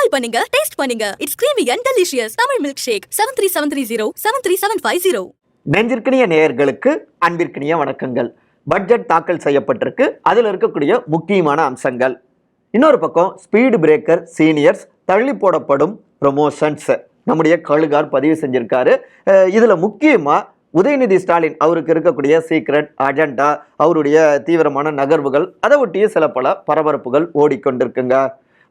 கால் பண்ணுங்க, டேஸ்ட் பண்ணுங்க. It's creamy and delicious. Tamil milkshake 7373073750. நெஞ்சிற்கினிய நேயர்களுக்கு அன்பிற்கினிய வணக்கங்கள். பட்ஜெட் தாக்கல் செய்யப்பட்டிருக்கு. அதில் இருக்கக்கூடிய முக்கியமான அம்சங்கள். இன்னொரு பக்கம் ஸ்பீடு பிரேக்கர் சீனியர்ஸ் தள்ளி போடப்படும் ப்ரொமோஷன்ஸ் நம்முடைய கழுகார் பதிவு செஞ்சிருக்காரு. இதுல முக்கியமா உதயநிதி ஸ்டாலின் அவருக்கு இருக்கக்கூடிய சீக்ரெட் அஜெண்டா, அவருடைய தீவிரமான நகர்வுகள், அதை ஒட்டிய சில பல பரபரப்புகள் ஓடிக்கொண்டிருக்குங்க.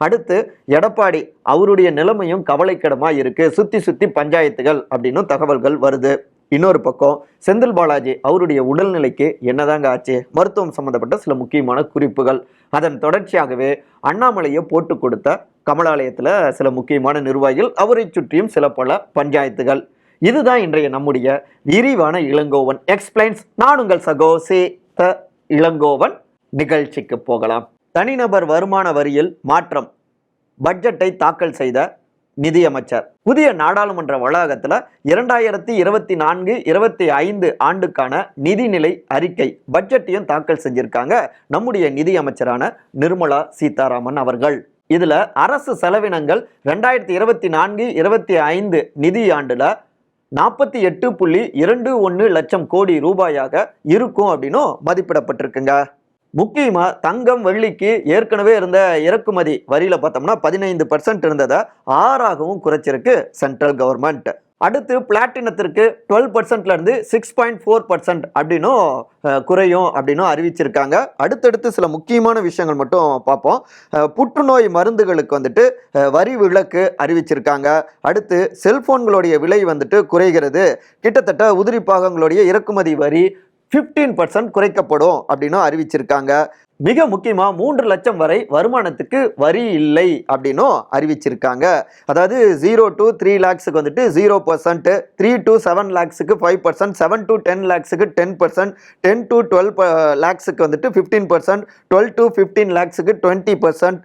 அடுத்து எடப்பாடி அவருடைய நிலைமையும் கவலைக்கிடமா இருக்கு, சுத்தி சுத்தி பஞ்சாயத்துகள் அப்படின்னு தகவல்கள் வருது. இன்னொரு பக்கம் செந்தில் பாலாஜி அவருடைய உடல்நிலைக்கு என்னதாங்க ஆச்சு, மருத்துவம் சம்பந்தப்பட்ட சில முக்கியமான குறிப்புகள். அதன் தொடர்ச்சியாகவே அண்ணாமலையை போட்டு கொடுத்த கமலாலயத்துல சில முக்கியமான நிர்வாகிகள், அவரை சுற்றியும் சில பல பஞ்சாயத்துகள். இதுதான் இன்றைய நம்முடைய விரிவான இளங்கோவன் எக்ஸ்பிளைன்ஸ். நான் உங்கள் சகோ த இளங்கோவன். நிகழ்ச்சிக்கு போகலாம். தனிநபர் வருமான வரியில் மாற்றம், பட்ஜெட்டை தாக்கல் செய்த நிதியமைச்சர். புதிய நாடாளுமன்ற வளாகத்துல 2024-25 ஆண்டுக்கான நிதிநிலை அறிக்கை பட்ஜெட்டையும் தாக்கல் செஞ்சிருக்காங்க நம்முடைய நிதியமைச்சரான நிர்மலா சீதாராமன் அவர்கள். இதுல அரசு செலவினங்கள் 2024-25 நிதியாண்டுல 48.21 லட்சம் கோடி ரூபாயாக இருக்கும் அப்படின்னும் மதிப்பிடப்பட்டிருக்குங்க. முக்கியமா தங்கம் வெள்ளிக்கு ஏற்கனவே இருந்த இறக்குமதி வரியில பார்த்தோம்னா 15% இருந்ததை 6ஆகவும் குறைச்சிருக்கு சென்ட்ரல் கவர்மெண்ட். அடுத்து பிளாட்டினத்திற்கு 12% இருந்து 6.4% அப்படின்னும் குறையும் அப்படின்னும் அறிவிச்சிருக்காங்க. அடுத்தடுத்து சில முக்கியமான விஷயங்கள் மட்டும் பார்ப்போம். புற்றுநோய் மருந்துகளுக்கு வந்துட்டு வரி விலக்கு அறிவிச்சிருக்காங்க. அடுத்து செல்போன்களுடைய விலை வந்துட்டு குறைகிறது. கிட்டத்தட்ட உதிரி பாகங்களுடைய இறக்குமதி வரி 15% குறைக்கப்படும் அப்படின்னு அறிவிச்சிருக்காங்க. மிக முக்கியமா 3 லட்சம் வரை வருமானத்துக்கு வரி இல்லை அப்படின்னும் அறிவிச்சிருக்காங்க. அதாவது 0 to 3 lakhsக்கு வந்துட்டு 0%, 3 to 7 lakhsக்கு 5%, 7 to 10 lakhsக்கு 10%, 10 to 12 lakhsக்கு வந்துட்டு 15%, 12 to 15 lakhsக்கு 20%,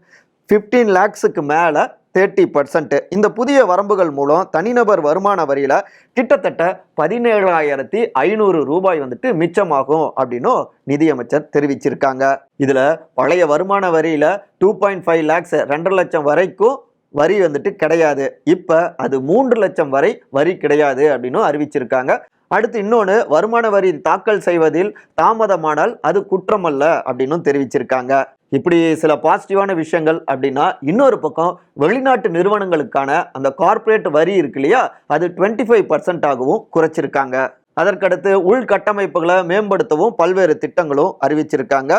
15 lakhsக்கு மேல 30%. இந்த புதிய வரம்புகள் மூலம் தனிநபர் வருமான வரியில கிட்டத்தட்ட 17,500 ரூபாய் வந்துட்டு மிச்சமாகும் அப்படின்னு நிதியமைச்சர் தெரிவிச்சிருக்காங்க. இதுல பழைய வருமான வரியில 2.5 lakhs 2 லட்சம் வரைக்கும் வரி வந்துட்டு கிடையாது. இப்ப அது 3 லட்சம் வரை வரி கிடையாது அப்படின்னு அறிவிச்சிருக்காங்க. அடுத்து இன்னொன்று, வருமான வரி தாக்கல் செய்வதில் தாமதமானால் அது குற்றமல்ல அப்படின்னு தெரிவிச்சிருக்காங்க. இப்படி சில பாசிட்டிவான விஷயங்கள் அப்படின்னா, இன்னொரு பக்கம் வெளிநாட்டு நிறுவனங்களுக்கான அந்த கார்ப்பரேட் வரி இருக்கு இல்லையா, அது 25% ஆகவும் குறைச்சிருக்காங்க. அதற்கடுத்து உள்கட்டமைப்புகளை மேம்படுத்தவும் பல்வேறு திட்டங்களும் அறிவிச்சிருக்காங்க.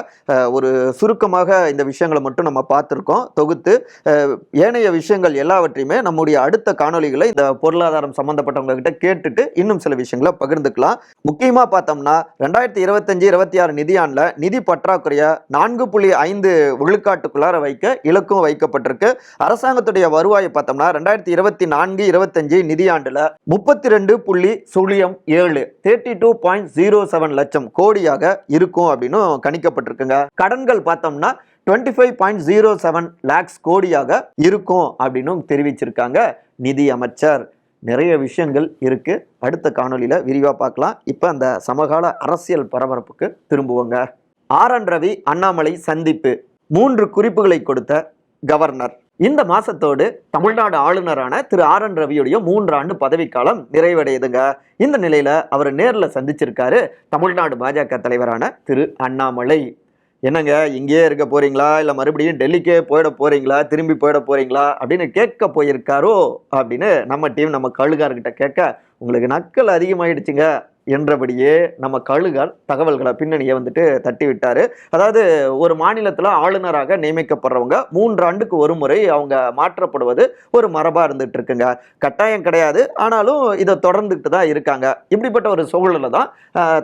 ஒரு சுருக்கமாக இந்த விஷயங்களை மட்டும் நம்ம பார்த்துருக்கோம் தொகுத்து. ஏனைய விஷயங்கள் எல்லாவற்றையுமே நம்முடைய அடுத்த காணொலிகளை இந்த பொருளாதாரம் சம்பந்தப்பட்டவங்க கிட்ட கேட்டுட்டு இன்னும் சில விஷயங்களை பகிர்ந்துக்கலாம். முக்கியமா பார்த்தோம்னா 2025-26 நிதியாண்டுல நிதி பற்றாக்குறைய 4.5 விழுக்காட்டுக்குள்ளார வைக்க இலக்கும் வைக்கப்பட்டிருக்கு. அரசாங்கத்துடைய வருவாயை பார்த்தோம்னா 2024-25 நிதியாண்டுல 32.07 32.07 லட்சம் கோடியாக இருக்கும் அப்படின்னு கணிக்கப்பட்டிருக்குங்க. கடன்கள் பார்த்தோம்னா 25.07 lakhs கோடியாக இருக்கும் அப்படின்னு தெரிவிச்சிருக்காங்க நிதி அமைச்சர். நிறைய விஷயங்கள் இருக்கு, அடுத்த காணொலியில விரிவா பார்க்கலாம். இப்ப அந்த சமகால அரசியல் பரபரப்புக்கு திரும்புவோங்க. RN ரவி அண்ணாமலை சந்திப்பு, 3 குறிப்புகளை கொடுத்த கவர்னர். இந்த மாசத்தோடு தமிழ்நாடு ஆளுநரான திரு RN ரவியுடைய 3 ஆண்டு பதவிக்காலம் நிறைவடையுதுங்க. இந்த நிலையில அவர் நேர்ல சந்திச்சிருக்காரு தமிழ்நாடு பாஜக தலைவரான திரு அண்ணாமலை. என்னங்க இங்கேயே இருக்க போறீங்களா, இல்ல மறுபடியும் டெல்லிக்கே போயிட போறீங்களா, திரும்பி போயிட போறீங்களா அப்படின்னு கேட்க போயிருக்காரோ அப்படின்னு நம்ம டீம் நம்ம கழுகார்கிட்ட கேட்க, உங்களுக்கு நக்கல் அதிகமாயிடுச்சுங்க என்றபடியே நம்ம கழுகால் தகவல்களை பின்னணியை வந்துட்டு தட்டி விட்டாரு. அதாவது ஒரு மாநிலத்தில் ஆளுநராக நியமிக்கப்படுறவங்க 3 ஆண்டுக்கு ஒரு முறை அவங்க மாற்றப்படுவது ஒரு மரபா இருந்துட்டு இருக்குங்க. கட்டாயம் கிடையாது, ஆனாலும் இதை தொடர்ந்துட்டு தான் இருக்காங்க. இப்படிப்பட்ட ஒரு சூழலில் தான்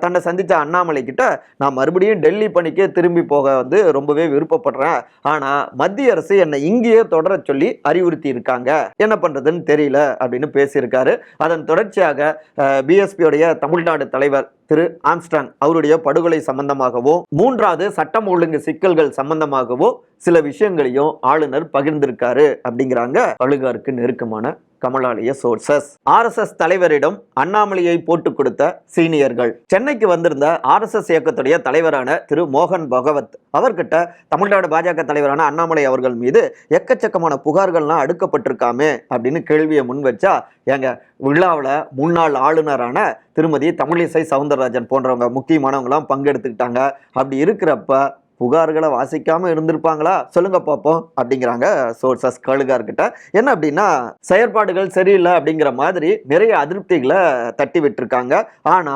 தன்னை சந்திச்ச அண்ணாமலை கிட்ட, நான் மறுபடியும் டெல்லி பணிக்கே திரும்பி போக வந்து ரொம்பவே விருப்பப்படுறேன், ஆனா மத்திய அரசு என்னை இங்கேயே தொடர சொல்லி அறிவுறுத்தி இருக்காங்க, என்ன பண்றதுன்னு தெரியல அப்படின்னு பேசியிருக்காரு. அதன் தொடர்ச்சியாக பிஎஸ்பியோடைய தமிழ்நாடு தலைவர் திரு ஆம்ஸ்ட்ராங் அவருடைய படுகொலை சம்பந்தமாகவோ 3வது சட்டம் ஒழுங்கு சிக்கல்கள் சம்பந்தமாகவோ சில விஷயங்களையும் ஆளுநர் பகிர்ந்திருக்காரு அப்படிங்கிறாங்க கழுகாருக்கு நெருக்கமான கமலாலய சோர்சஸ். RSS தலைவரிடம் அண்ணாமலையை போட்டு கொடுத்த சீனியர்கள். சென்னைக்கு வந்திருந்த RSS இயக்கத்துடைய தலைவரான திரு மோகன் பகவத் அவர்கிட்ட தமிழ்நாடு பாஜக தலைவரான அண்ணாமலை அவர்கள் மீது எக்கச்சக்கமான புகார்கள்லாம் அடுக்கப்பட்டிருக்காமே அப்படின்னு கேள்வியை முன் வச்சா, எங்க விழாவில் முன்னாள் ஆளுநரான திருமதி தமிழிசை சவுந்தரராஜன் போன்றவங்க முக்கியமானவங்களாம் பங்கெடுத்துக்கிட்டாங்க. அப்படி இருக்கிறப்ப புகார்களை வாசிக்காம இருந்திருப்பாங்களா சொல்லுங்க பார்ப்போம் அப்படிங்கிறாங்க சோர்சஸ் கழுகார்கிட்ட. என்ன அப்படின்னா, செயற்பாடுகள் சரியில்லை அப்படிங்கிற மாதிரி நிறைய அதிருப்திகளை தட்டி விட்டுருக்காங்க. ஆனா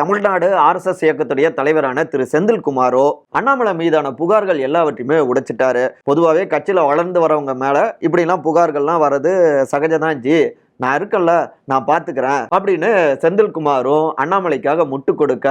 தமிழ்நாடு RSS இயக்கத்துடைய தலைவரான திரு செந்தில்குமாரோ அண்ணாமலை மீதான புகார்கள் எல்லாவற்றையுமே உடைச்சிட்டாரு. பொதுவாகவே கட்சியில வளர்ந்து வரவங்க மேல இப்படிலாம் புகார்கள்லாம் வர்றது சகஜதான் ஜி, நான் இருக்கல, நான் பார்த்துக்கிறேன் அப்படின்னு செந்தில்குமாரும் அண்ணாமலைக்காக முட்டு கொடுக்க,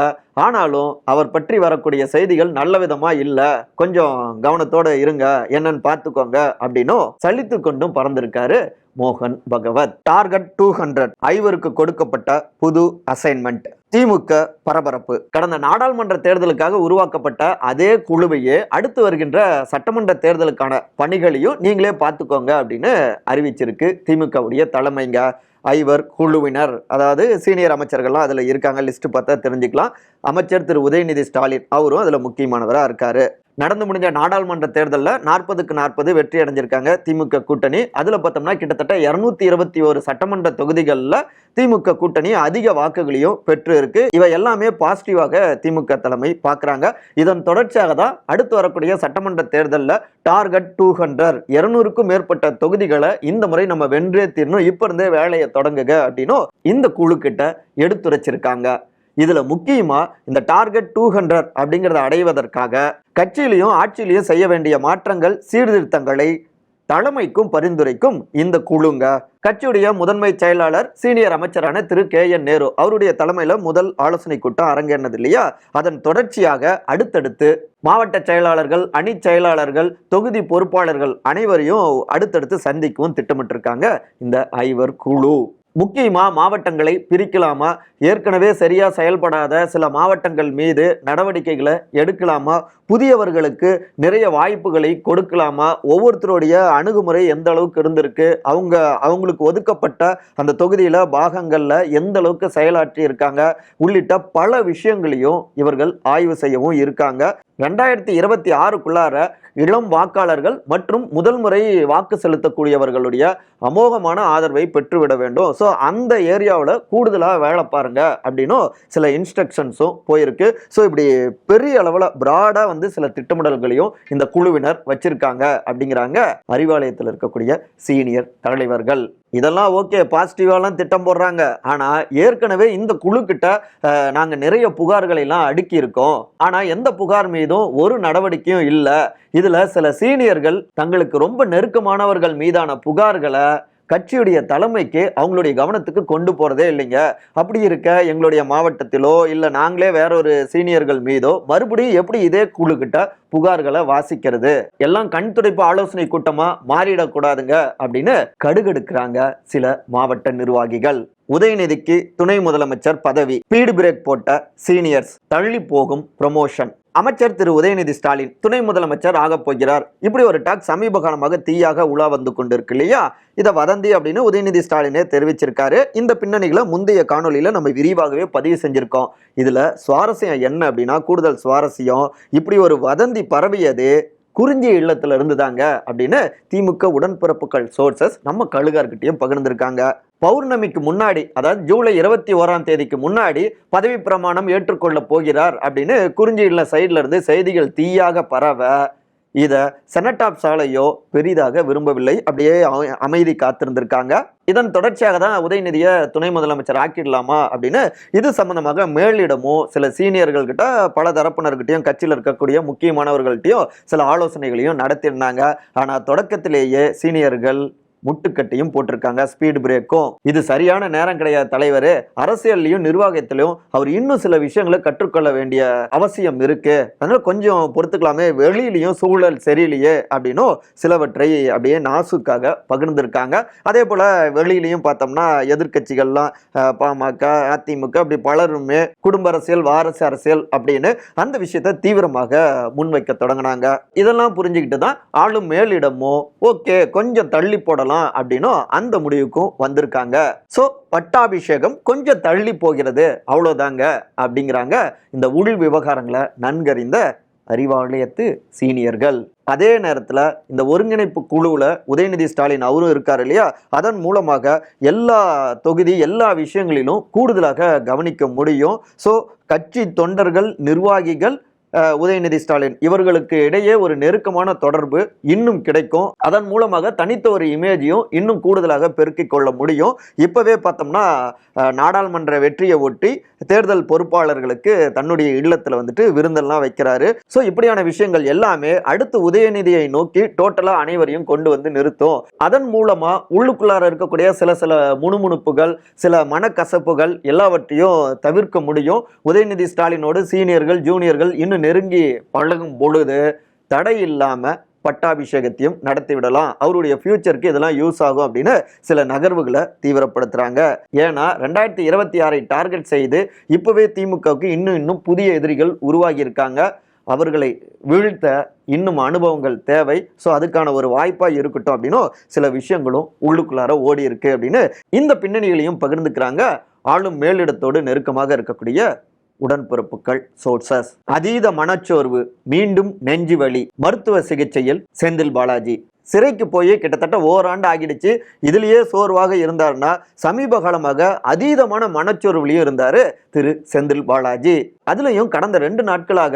ஆனாலும் அவர் பற்றி வரக்கூடிய செய்திகள் நல்ல விதமா இல்ல, கொஞ்சம் கவனத்தோட இருங்க, என்னன்னு பார்த்துக்கோங்க அப்படின்னும் சலித்து கொண்டும் பறந்திருக்காரு மோகன் பகவத். டார்கெட் 200 ஐவருக்கு கொடுக்கப்பட்ட புது அசைன்மெண்ட். திமுக பரபரப்பு. கடந்த நாடாளுமன்ற தேர்தலுக்காக உருவாக்கப்பட்ட அதே குழுவையே அடுத்து வருகின்ற சட்டமன்ற தேர்தலுக்கான பணிகளையும் நீங்களே பார்த்துக்கோங்க அப்படின்னு அறிவிச்சிருக்கு திமுகவுடைய தலைமைங்க. ஐவர் குழுவினர், அதாவது சீனியர் அமைச்சர்கள்லாம் அதில் இருக்காங்க. லிஸ்ட் பார்த்தா தெரிஞ்சுக்கலாம். அமைச்சர் திரு உதயநிதி ஸ்டாலின் அவரும் அதில் முக்கியமானவராக இருக்காரு. நடந்து முடிஞ்ச நாடாளுமன்ற தேர்தலில் 40க்கு 40 வெற்றி அடைஞ்சிருக்காங்க திமுக கூட்டணி. அதில் பார்த்தோம்னா கிட்டத்தட்ட 221 சட்டமன்ற தொகுதிகளில் திமுக கூட்டணி அதிக வாக்குகளையும் பெற்று இருக்கு. இவை எல்லாமே பாசிட்டிவாக திமுக தலைமை பார்க்குறாங்க. இதன் தொடர்ச்சியாக தான் அடுத்து வரக்கூடிய சட்டமன்ற தேர்தலில் டார்கெட் 200க்கும் மேற்பட்ட தொகுதிகளை இந்த முறை நம்ம வென்றே தீரணும், இப்போ இருந்தே வேலையை தொடங்குக அப்படின்னும் இந்த குழு கிட்ட எடுத்துரைச்சிருக்காங்க. இதுல முக்கியமா இந்த டார்கெட் 200 அப்படிங்கிறத அடைவதற்காக கட்சியிலையும் ஆட்சியிலையும் செய்ய வேண்டிய மாற்றங்கள் சீர்திருத்தங்களை தலைமைக்கும் பரிந்துரைக்கும் இந்த குழுங்க. கட்சியுடைய முதன்மை செயலாளர் சீனியர் அமைச்சரான திரு KN நேரு அவருடைய தலைமையில முதல் ஆலோசனை கூட்டம் அரங்கேறினது இல்லையா, அதன் தொடர்ச்சியாக அடுத்தடுத்து மாவட்ட செயலாளர்கள், அணி செயலாளர்கள், தொகுதி பொறுப்பாளர்கள் அனைவரையும் அடுத்தடுத்து சந்திக்கவும் திட்டமிட்டிருக்காங்க இந்த ஐவர் குழு. முக்கியமா மாவட்டங்களை பிரிக்கலாமா, ஏற்கனவே சரியா செயல்படாத சில மாவட்டங்கள் மீது நடவடிக்கைகளை எடுக்கலாமா, புதியவர்களுக்கு நிறைய வாய்ப்புகளை கொடுக்கலாமா, ஒவ்வொருத்தருடைய அணுகுமுறை எந்த அளவுக்கு இருந்திருக்கு, அவங்களுக்கு ஒதுக்கப்பட்ட அந்த தொகுதியில பாகங்கள்ல எந்த அளவுக்கு செயலாற்றி இருக்காங்க உள்ளிட்ட பல விஷயங்களையும் இவர்கள் ஆய்வு செய்யவும் இருக்காங்க. 2026க்குள்ளார இளம் வாக்காளர்கள் மற்றும் முதல் முறை வாக்கு செலுத்தக்கூடியவர்களுடைய அமோகமான ஆதரவை பெற்றுவிட வேண்டும். ஸோ அந்த ஏரியாவில் கூடுதலாக வேலை பாருங்க அப்படின்னும் சில இன்ஸ்ட்ரக்ஷன்ஸும் போயிருக்கு. ஸோ இப்படி பெரிய அளவில் பிராடாக சில திட்டமிடல்களையும் இந்த குழுவினர் வச்சிருக்காங்க அப்படிங்கிறாங்க அறிவாலயத்தில் இருக்கக்கூடிய சீனியர் தலைவர்கள். இதெல்லாம் ஓகே, பாசிட்டிவாலாம் திட்டம் போடுறாங்க. ஆனால் ஏற்கனவே இந்த குழு கிட்ட நாங்கள் நிறைய புகார்களை எல்லாம் அடுக்கி இருக்கோம், ஆனால் எந்த புகார் மீதும் ஒரு நடவடிக்கையும் இல்லை. இதுல சில சீனியர்கள் தங்களுக்கு ரொம்ப நெருக்கமானவர்கள் மீதான புகார்களை கட்சியுடைய தலைமைக்கு அவங்களுடைய கவனத்துக்கு கொண்டு போறதே இல்லைங்க. அப்படி இருக்க எங்களுடைய மாவட்டத்திலோ இல்ல நாங்களே வேறொரு சீனியர்கள் மீதோ மறுபடியும் எப்படி இதே குழு கிட்ட புகார்களை வாசிக்கிறது, எல்லாம் கண் துடைப்பு ஆலோசனை கூட்டமா மாறிடக்கூடாதுங்க அப்படின்னு கடுகெடுக்கிறாங்க சில மாவட்ட நிர்வாகிகள். உதயநிதிக்கு துணை முதலமைச்சர் பதவி, ஸ்பீடு பிரேக் போட்ட சீனியர்ஸ், தள்ளி போகும் ப்ரமோஷன். அமைச்சர் திரு உதயநிதி ஸ்டாலின் துணை முதலமைச்சர் ஆக போகிறார், இப்படி ஒரு டாக் சமீப காலமாக தீயாக உலா வந்து கொண்டிருக்கு இல்லையா. இதை வதந்தி அப்படின்னு உதயநிதி ஸ்டாலினே தெரிவிச்சிருக்காரு. இந்த பின்னணிகளை முந்தைய காணொலியில நம்ம விரிவாகவே பதிவு செஞ்சிருக்கோம். இதுல சுவாரஸ்யம் என்ன அப்படின்னா, கூடுதல் சுவாரஸ்யம், இப்படி ஒரு வதந்தி பரவியது குறிஞ்சி இல்லத்துல இருந்து தாங்க அப்படின்னு திமுக உடன்பிறப்புகள் சோர்சஸ் நம்ம கழுகார்கிட்டையும் பகிர்ந்திருக்காங்க. பௌர்ணமிக்கு முன்னாடி, அதாவது ஜூலை 21ஆம் தேதிக்கு முன்னாடி பதவி பிரமாணம் ஏற்றுக்கொள்ள போகிறார் அப்படின்னு குறிஞ்சி இல்ல சைட்ல இருந்து செய்திகள் தீயாக பரவ இத செனட் ஆஃப் சாலையோ பெரிதாக விரும்பவில்லை, அப்படியே அமைதி காத்திருந்திருக்காங்க. இதன் தொடர்ச்சியாக தான் உதயநிதியை துணை முதலமைச்சர் ஆக்கிடலாமா அப்படின்னு இது சம்பந்தமாக மேலிடமும் சில சீனியர்கள் கிட்ட பல தரப்பினர்கிட்டையும் கட்சியில் இருக்கக்கூடிய முக்கியமானவர்கள்ட்டையும் சில ஆலோசனைகளையும் நடத்தியிருந்தாங்க. ஆனா தொடக்கத்திலேயே சீனியர்கள் முட்டுக்கட்டையும் போட்டிருக்காங்க, ஸ்பீடு பிரேக்கும். இது சரியான நேரம் கிடையாது தலைவர், அரசியல்லையும் நிர்வாகத்திலையும் அவர் இன்னும் சில விஷயங்களை கற்றுக்கொள்ள வேண்டிய அவசியம் இருக்கு, அதனால கொஞ்சம் பொறுத்துக்கலாமே, வெளியிலையும் சூழல் சரியில்லையே அப்படின்னும் சிலவற்றை அப்படியே நாசுக்காக பகிர்ந்திருக்காங்க. அதே போல வெளியிலையும் பார்த்தோம்னா எதிர்கட்சிகள்லாம் பாமக, அதிமுக அப்படி பலருமே குடும்ப அரசியல், வாரிசு அரசியல் அப்படின்னு அந்த விஷயத்தை தீவிரமாக முன்வைக்க தொடங்கினாங்க. இதெல்லாம் புரிஞ்சுக்கிட்டு தான் ஆளும் மேலிடமோ ஓகே கொஞ்சம் தள்ளி போடலாம் கொடுத்துடலாம் அப்படின்னும் அந்த முடிவுக்கும் வந்திருக்காங்க. ஸோ பட்டாபிஷேகம் கொஞ்சம் தள்ளி போகிறது அவ்வளோதாங்க அப்படிங்கிறாங்க இந்த உள் விவகாரங்களை நன்கறிந்த அறிவாலயத்து சீனியர்கள். அதே நேரத்தில் இந்த ஒருங்கிணைப்பு குழுவில் உதயநிதி ஸ்டாலின் அவரும் இருக்கார் இல்லையா, அதன் மூலமாக எல்லா தொகுதி எல்லா விஷயங்களிலும் கூடுதலாக கவனிக்க முடியும். ஸோ கட்சி தொண்டர்கள் நிர்வாகிகள் உதயநிதி ஸ்டாலின் இவர்களுக்கு இடையே ஒரு நெருக்கமான தொடர்பு இன்னும் கிடைக்கும். அதன் மூலமாக தனித்த ஒரு இமேஜையும் இன்னும் கூடுதலாக பெருக்கிக் கொள்ள முடியும். இப்பவே பார்த்தோம்னா நாடாளுமன்ற வெற்றியை ஒட்டி தேர்தல் பொறுப்பாளர்களுக்கு தன்னுடைய இல்லத்துல வந்துட்டு விருந்தெல்லாம் வைக்கிறாரு. ஸோ இப்படியான விஷயங்கள் எல்லாமே அடுத்து உதயநிதியை நோக்கி டோட்டலா அனைவரையும் கொண்டு வந்து நிறுத்தும். அதன் மூலமா உள்ளுக்குள்ளார இருக்கக்கூடிய சில முணுமுணுப்புகள், சில மனக்கசப்புகள் எல்லாவற்றையும் தவிர்க்க முடியும். உதயநிதி ஸ்டாலினோடு சீனியர்கள் ஜூனியர்கள் இன்னும் நெருங்கி பழகும் பொழுது தடை இல்லாம பட்டாபிஷேகத்தையும் நடத்தி விடலாம். அவருடைய ஃபியூச்சருக்கு இதெல்லாம் யூஸ் ஆகும் அப்படின்னு சில நகர்வுகளை தீவிரப்படுத்துறாங்க. ஏன்னா 2026 டார்கெட் செய்து இப்பவே திமுகவுக்கு இன்னும் புதிய எதிரிகள் உருவாகி இருக்காங்க. அவர்களை வீழ்த்த இன்னும் அனுபவங்கள் தேவை. ஸோ அதுக்கான ஒரு வாய்ப்பாக இருக்கட்டும் அப்படின்னும் சில விஷயங்களும் உள்ளுக்குள்ளார ஓடி இருக்கு அப்படின்னு இந்த பின்னணிகளையும் பகிர்ந்துக்கிறாங்க ஆளும் மேலிடத்தோடு நெருக்கமாக இருக்கக்கூடிய உடன்பிறப்புகள் சோர்சஸ். அதீத மனச்சோர்வு, மீண்டும் நெஞ்சு வலி, மருத்துவ சிகிச்சையில் செந்தில் பாலாஜி. சிறைக்கு போய் கிட்டத்தட்ட ஓராண்டு ஆகிடுச்சு. இதுலயே சோர்வாக இருந்தாருன்னா சமீப காலமாக அதீதமான மனச்சோர்வுலையும் இருந்தாரு திரு செந்தில் பாலாஜி. அதுலயும் கடந்த 2 நாட்களாக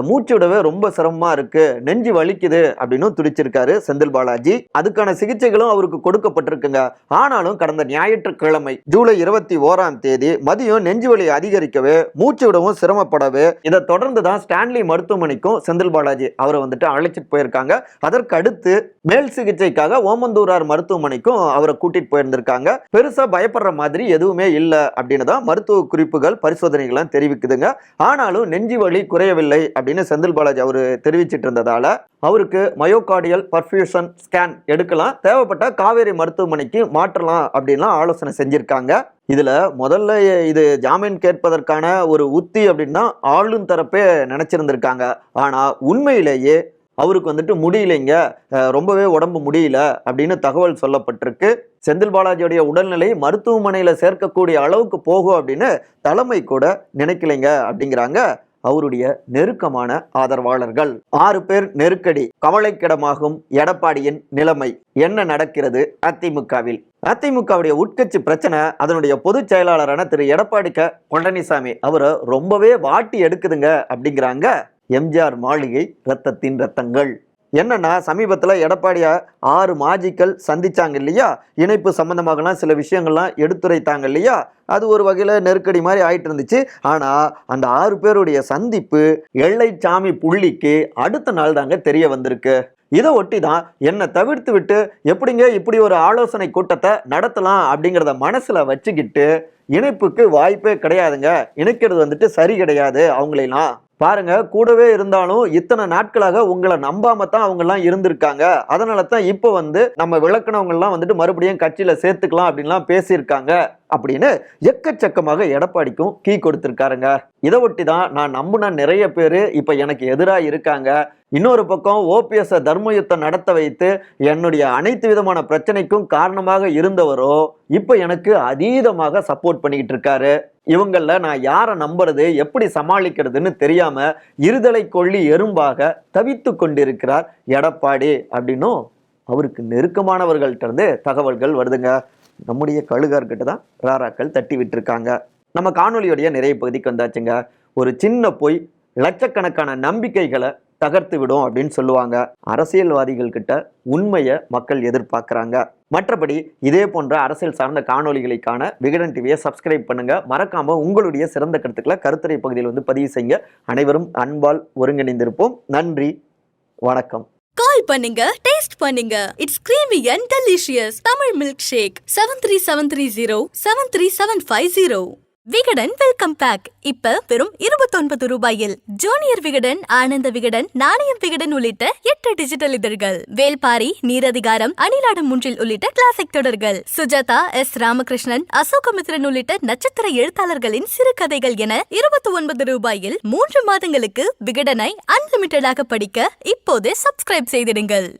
மூச்சு விடவே ரொம்ப சிரமமா இருக்கு, நெஞ்சு வலிக்குது அப்படின்னு துடிச்சிருக்காரு செந்தில் பாலாஜி. அதுக்கான சிகிச்சைகளும் அவருக்கு கொடுக்கப்பட்டிருக்குங்க. ஆனாலும் கடந்த ஞாயிற்றுக்கிழமை ஜூலை 21ஆம் தேதி மதியம் நெஞ்சு வலி அதிகரிக்கவே மூச்சு விடவும் சிரமப்படவே இதை தொடர்ந்து தான் ஸ்டான்லி மருத்துவமனைக்கும் செந்தில் பாலாஜி அவரை வந்துட்டு அழைச்சிட்டு போயிருக்காங்க. அதற்கு அடுத்து மேல் சிகிச்சைக்காக ஓமந்தூரார் மருத்துவமனைக்கும் அவரை கூட்டிட்டு போயிருந்திருக்காங்க. பெருசா பயப்படுற மாதிரி எதுவுமே இல்லை அப்படின்னு தான் மருத்துவ குறிப்புகள் பரிசோதனைகள் தெரிவிக்குதுங்க. ஆனாலும் நெஞ்சு வலி குறையவில்லை அப்படின்னு செந்தில் பாலாஜி அவரு தெரிவிச்சிட்டு இருந்ததால அவருக்கு மயோகார்டியல் பர்ஃபியூஷன் ஸ்கேன் எடுக்கலாம், தேவைப்பட்ட காவேரி மருத்துவமனைக்கு மாற்றலாம் அப்படின்லாம் ஆலோசனை செஞ்சிருக்காங்க. இதுல முதல்ல இது ஜாமீன் கேட்பதற்கான ஒரு உத்தி அப்படின்னா ஆளும் தரப்பே நினைச்சிருந்திருக்காங்க. ஆனா உண்மையிலேயே அவருக்கு வந்துட்டு முடியலைங்க, ரொம்பவே உடம்பு முடியல அப்படின்னு தகவல் சொல்லப்பட்டிருக்கு. செந்தில் பாலாஜியுடைய உடல்நிலை மருத்துவமனையில சேர்க்கக்கூடிய அளவுக்கு போகும் அப்படின்னு தலைமை கூட நினைக்கலைங்க அப்படிங்கிறாங்க அவருடைய நெருக்கமான ஆதரவாளர்கள். 6 பேர் நெருக்கடி, கவலைக்கிடமாகும் எடப்பாடியின் நிலைமை, என்ன நடக்கிறது அதிமுகவில்? அதிமுகவுடைய உட்கட்சி பிரச்சனை அதனுடைய பொதுச் செயலாளரான திரு எடப்பாடி பழனிசாமி அவரை ரொம்பவே வாட்டி எடுக்குதுங்க அப்படிங்கிறாங்க எம்ஜிஆர் மாளிகை ரத்தத்தின் ரத்தங்கள். என்னன்னா சமீபத்தில் எடப்பாடியா 6 மாஜிக்கள் சந்திச்சாங்க இல்லையா, இணைப்பு சம்பந்தமாகலாம் சில விஷயங்கள்லாம் எடுத்துரைத்தாங்க இல்லையா, அது ஒரு வகையில் நெருக்கடி மாதிரி ஆயிட்டு இருந்துச்சு. ஆனால் அந்த 6 பேருடைய சந்திப்பு எல்லை சாமி புள்ளிக்கு அடுத்த நாள் தாங்க தெரிய வந்திருக்கு. இதை ஒட்டி தான் என்னை தவிர்த்து விட்டு எப்படிங்க இப்படி ஒரு ஆலோசனை கூட்டத்தை நடத்தலாம் அப்படிங்கிறத மனசுல வச்சுக்கிட்டு இணைப்புக்கு வாய்ப்பே கிடையாதுங்க, இணைக்கிறது வந்துட்டு சரி கிடையாது, அவங்களெல்லாம் பாருங்க கூடவே இருந்தாலும் இத்தனை நாட்களாக உங்களை நம்பாம தான் அவங்க எல்லாம் இருந்திருக்காங்க, அதனால தான் இப்போ நம்ம விளக்குனவங்க எல்லாம் வந்துட்டு மறுபடியும் கட்சியில சேர்த்துக்கலாம் அப்படின்லாம் பேசியிருக்காங்க அப்படின்னு எக்கச்சக்கமாக எடப்பாடிக்கும் கீ கொடுத்திருக்காருங்க. இதை ஒட்டி தான் நான் நம்பின நிறைய பேர் இப்ப எனக்கு எதிராக இருக்காங்க. இன்னொரு பக்கம் ஓபிஎஸ் தர்ம யுத்தம் நடத்த வைத்து என்னுடைய அனைத்து விதமான பிரச்சனைக்கும் காரணமாக இருந்தவரோ இப்ப எனக்கு அதீதமாக சப்போர்ட் பண்ணிக்கிட்டு இருக்காரு. இவங்கள நான் யாரை நம்புறது எப்படி சமாளிக்கிறதுன்னு தெரியாம இருதலை கொள்ளி எறும்பாக தவித்து கொண்டிருக்கிறார் எடப்பாடி அப்படின்னும் அவருக்கு நெருக்கமானவர்கள்ட்ட இருந்து தகவல்கள் வருதுங்க. நம்முடைய கழுகார்கிட்ட தான் ராராக்கள் தட்டி விட்டுருக்காங்க. நம்ம காணொலியோடைய நிறைய பகுதிக்கு வந்தாச்சுங்க. ஒரு சின்ன பொய் லட்சக்கணக்கான நம்பிக்கைகளை தகர்த்து விடும் அப்படின்னு சொல்லுவாங்க. அரசியல்வாதிகள் கிட்ட உண்மையை மக்கள் எதிர்பார்க்கிறாங்க. மற்றபடி இதே போன்ற அரசியல் சார்ந்த காணொலிகளை காண விகடன் டிவியை சப்ஸ்கிரைப் பண்ணுங்க. மறக்காம உங்களுடைய சிறந்த கருத்துக்களை கருத்துரை பகுதியில் பதிவு செய்யுங்க. அனைவரும் அன்பால் ஒருங்கிணைந்திருப்போம். நன்றி, வணக்கம். கால் பண்ணுங்க, டேஸ்ட் பண்ணுங்க. It's creamy and delicious Tamil milkshake. 7373073750. Vikatan welcome back இப்ப வெறும் 29 ரூபாயில். ஜூனியர் விகடன், ஆனந்த விகடன், நாணயம் விகடன் உள்ளிட்ட 8 டிஜிட்டல் இதழ்கள், வேல்பாரி, நீரதிகாரம், அணிலாடம் 3 உள்ளிட்ட கிளாசிக் தொடர்கள், சுஜாதா, எஸ் ராமகிருஷ்ணன், அசோகமித்ரன் உள்ளிட்ட நட்சத்திர எழுத்தாளர்களின் சிறுகதைகள் என 29 ரூபாயில் 3 மாதங்களுக்கு விகடனை அன்லிமிட்டடாக படிக்க இப்போதே சப்ஸ்கிரைப் செய்திடுங்கள்.